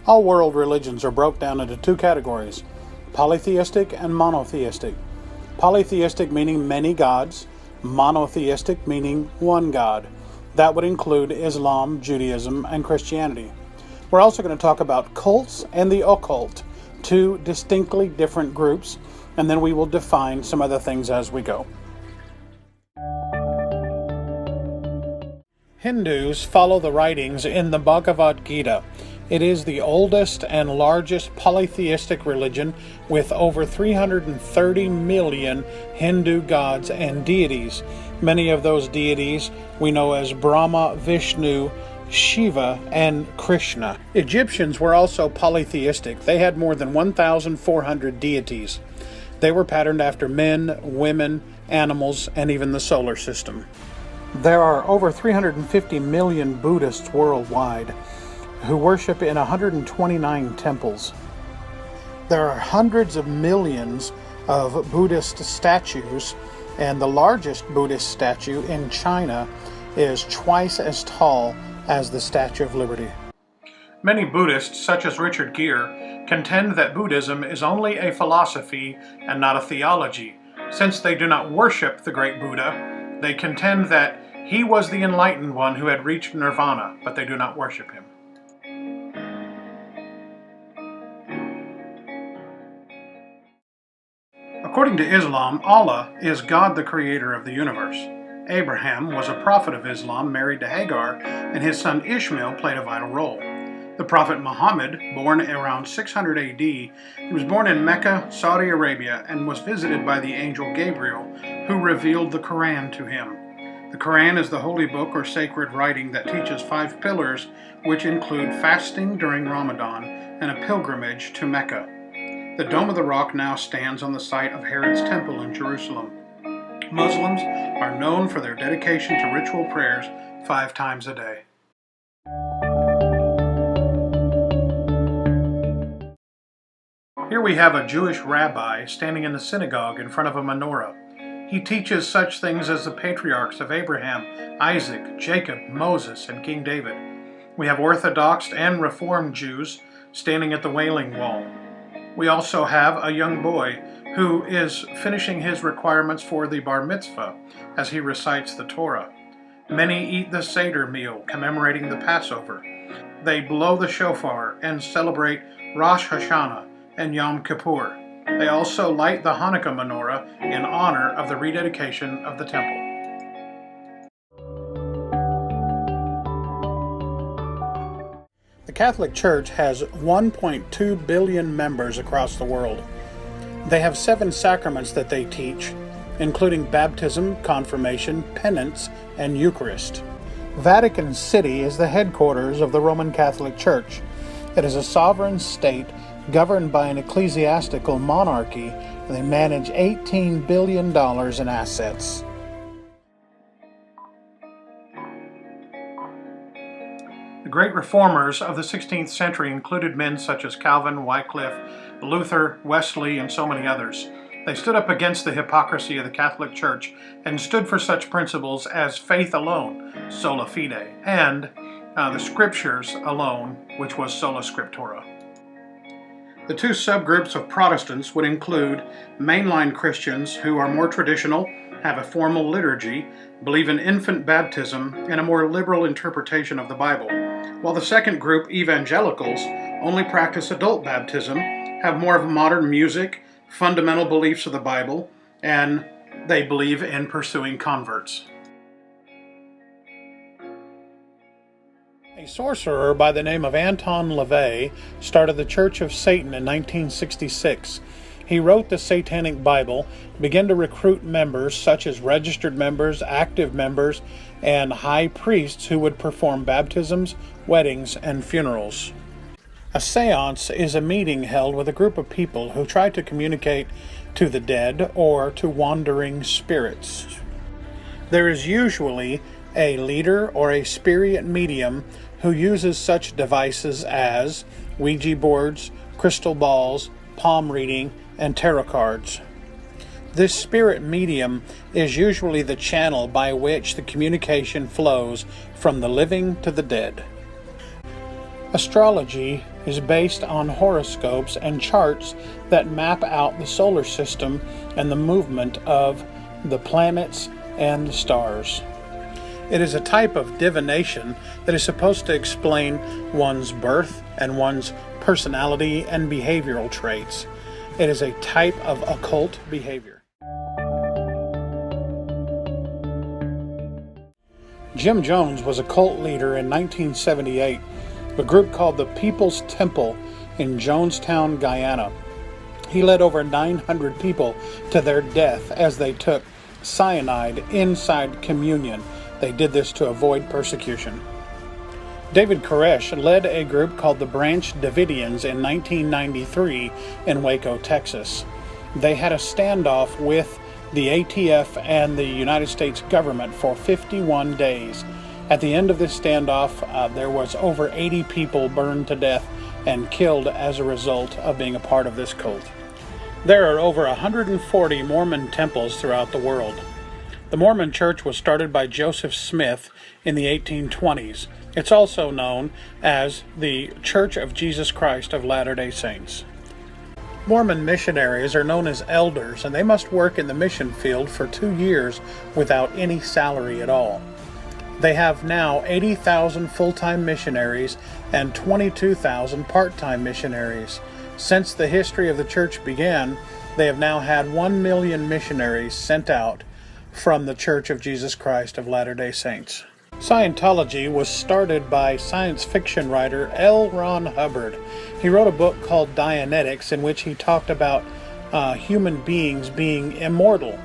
All world religions are broken down into two categories: polytheistic and monotheistic. Polytheistic meaning many gods, monotheistic meaning one God. That would include Islam, Judaism, and Christianity. We're also going to talk about cults and the occult, two distinctly different groups, and then we will define some other things as we go. Hindus follow the writings in the Bhagavad Gita. It is the oldest and largest polytheistic religion with over 330 million Hindu gods and deities. Many of those deities we know as Brahma, Vishnu, Shiva, and Krishna. Egyptians were also polytheistic. They had more than 1,400 deities. They were patterned after men, women, animals, and even the solar system. There are over 350 million Buddhists worldwide who worship in 129 temples. There are hundreds of millions of Buddhist statues, and the largest Buddhist statue in China is twice as tall as the Statue of Liberty. Many Buddhists, such as Richard Gere, contend that Buddhism is only a philosophy and not a theology. Since they do not worship the great Buddha, they contend that he was the enlightened one who had reached nirvana, but they do not worship him. According to Islam, Allah is God the creator of the universe. Abraham was a prophet of Islam married to Hagar, and his son Ishmael played a vital role. The Prophet Muhammad, born around 600 AD, he was born in Mecca, Saudi Arabia, and was visited by the angel Gabriel, who revealed the Quran to him. The Quran is the holy book or sacred writing that teaches 5 pillars, which include fasting during Ramadan and a pilgrimage to Mecca. The Dome of the Rock now stands on the site of Herod's Temple in Jerusalem. Muslims are known for their dedication to ritual prayers 5 times a day. Here we have a Jewish rabbi standing in the synagogue in front of a menorah. He teaches such things as the patriarchs of Abraham, Isaac, Jacob, Moses, and King David. We have Orthodox and Reformed Jews standing at the Wailing Wall. We also have a young boy who is finishing his requirements for the bar mitzvah as he recites the Torah. Many eat the Seder meal commemorating the Passover. They blow the shofar and celebrate Rosh Hashanah and Yom Kippur. They also light the Hanukkah menorah in honor of the rededication of the temple. The Catholic Church has 1.2 billion members across the world. They have 7 sacraments that they teach, including baptism, confirmation, penance, and Eucharist. Vatican City is the headquarters of the Roman Catholic Church. It is a sovereign state governed by an ecclesiastical monarchy, and they manage $18 billion in assets. The great reformers of the 16th century included men such as Calvin, Wycliffe, Luther, Wesley, and so many others. They stood up against the hypocrisy of the Catholic Church and stood for such principles as faith alone, sola fide, and the Scriptures alone, which was sola scriptura. The 2 subgroups of Protestants would include mainline Christians who are more traditional, have a formal liturgy, believe in infant baptism, and a more liberal interpretation of the Bible, while the second group, evangelicals, only practice adult baptism, have more of modern music, fundamental beliefs of the Bible, and they believe in pursuing converts. A sorcerer by the name of Anton LaVey started the Church of Satan in 1966. He wrote the Satanic Bible, began to recruit members such as registered members, active members, and high priests who would perform baptisms, weddings, and funerals. A seance is a meeting held with a group of people who try to communicate to the dead or to wandering spirits. There is usually a leader or a spirit medium who uses such devices as Ouija boards, crystal balls, palm reading, and tarot cards. This spirit medium is usually the channel by which the communication flows from the living to the dead. Astrology is based on horoscopes and charts that map out the solar system and the movement of the planets and the stars. It is a type of divination that is supposed to explain one's birth and one's personality and behavioral traits. It is a type of occult behavior. Jim Jones was a cult leader in 1978. A group called the People's Temple in Jonestown, Guyana. He led over 900 people to their death as they took cyanide inside communion. They did this to avoid persecution. David Koresh led a group called the Branch Davidians in 1993 in Waco, Texas. They had a standoff with the ATF and the United States government for 51 days. At the end of this standoff, there was over 80 people burned to death and killed as a result of being a part of this cult. There are over 140 Mormon temples throughout the world. The Mormon Church was started by Joseph Smith in the 1820s. It's also known as the Church of Jesus Christ of Latter-day Saints. Mormon missionaries are known as elders, and they must work in the mission field for 2 years without any salary at all. They have now 80,000 full-time missionaries and 22,000 part-time missionaries. Since the history of the church began, they have now had 1 million missionaries sent out from the Church of Jesus Christ of Latter-day Saints. Scientology was started by science fiction writer L. Ron Hubbard. He wrote a book called Dianetics in which he talked about human beings being immortal,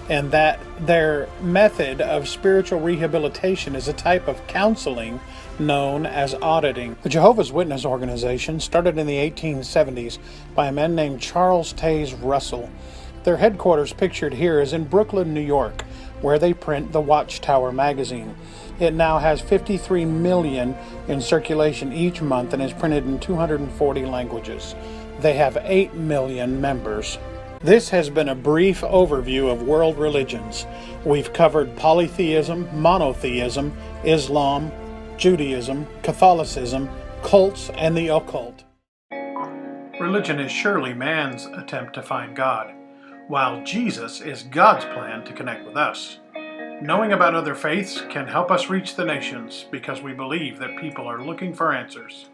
and that their method of spiritual rehabilitation is a type of counseling known as auditing. The Jehovah's Witness organization started in the 1870s by a man named Charles Taze Russell. Their headquarters pictured here is in Brooklyn, New York, where they print the Watchtower magazine. It now has 53 million in circulation each month and is printed in 240 languages. They have 8 million members. This has been a brief overview of world religions. We've covered polytheism, monotheism, Islam, Judaism, Catholicism, cults, and the occult. Religion is surely man's attempt to find God, while Jesus is God's plan to connect with us. Knowing about other faiths can help us reach the nations because we believe that people are looking for answers.